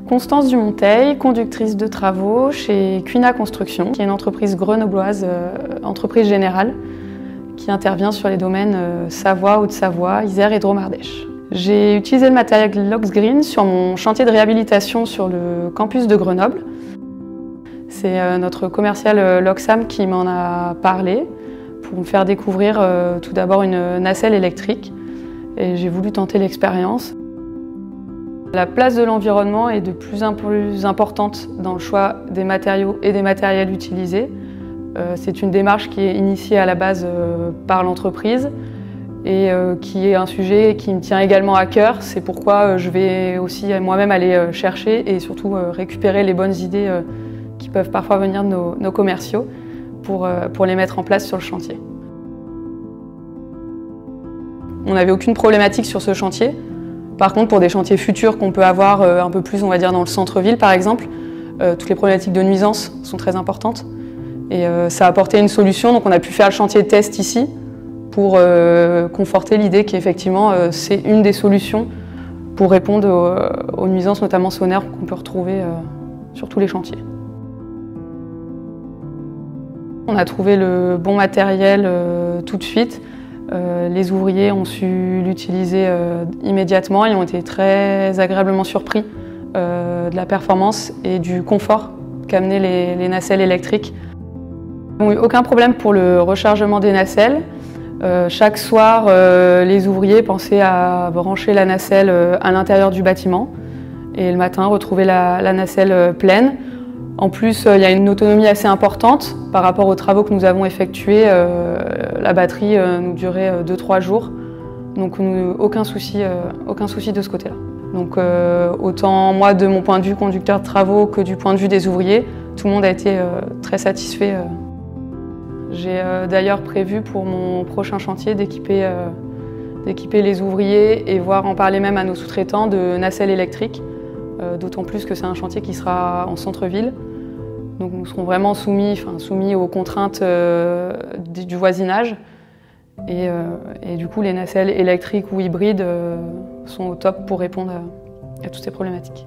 Constance Dumonteil, conductrice de travaux chez Cuina Construction, qui est une entreprise grenobloise, entreprise générale, qui intervient sur les domaines Savoie, Haute-Savoie, Isère et Drôme-Ardèche. J'ai utilisé le matériel LoxGreen sur mon chantier de réhabilitation sur le campus de Grenoble. C'est notre commercial Loxam qui m'en a parlé pour me faire découvrir tout d'abord une nacelle électrique et j'ai voulu tenter l'expérience. La place de l'environnement est de plus en plus importante dans le choix des matériaux et des matériels utilisés. C'est une démarche qui est initiée à la base par l'entreprise et qui est un sujet qui me tient également à cœur. C'est pourquoi je vais aussi moi-même aller chercher et surtout récupérer les bonnes idées qui peuvent parfois venir de nos commerciaux pour les mettre en place sur le chantier. On n'avait aucune problématique sur ce chantier. Par contre, pour des chantiers futurs qu'on peut avoir un peu plus, on va dire, dans le centre-ville par exemple, toutes les problématiques de nuisance sont très importantes. Et ça a apporté une solution, donc on a pu faire le chantier de test ici pour conforter l'idée qu'effectivement c'est une des solutions pour répondre aux nuisances, notamment sonores, qu'on peut retrouver sur tous les chantiers. On a trouvé le bon matériel tout de suite. Les ouvriers ont su l'utiliser immédiatement et ont été très agréablement surpris de la performance et du confort qu'amenaient les nacelles électriques. Ils n'ont eu aucun problème pour le rechargement des nacelles. Chaque soir, les ouvriers pensaient à brancher la nacelle à l'intérieur du bâtiment et le matin retrouver la nacelle pleine. En plus, il y a une autonomie assez importante par rapport aux travaux que nous avons effectués. La batterie nous durait 2-3 jours, donc aucun souci de ce côté-là. Donc autant moi de mon point de vue conducteur de travaux que du point de vue des ouvriers, tout le monde a été très satisfait. J'ai d'ailleurs prévu pour mon prochain chantier d'équiper les ouvriers et voire en parler même à nos sous-traitants de nacelles électriques. D'autant plus que c'est un chantier qui sera en centre-ville. Donc nous serons vraiment soumis aux contraintes du voisinage. Et du coup, les nacelles électriques ou hybrides sont au top pour répondre à toutes ces problématiques.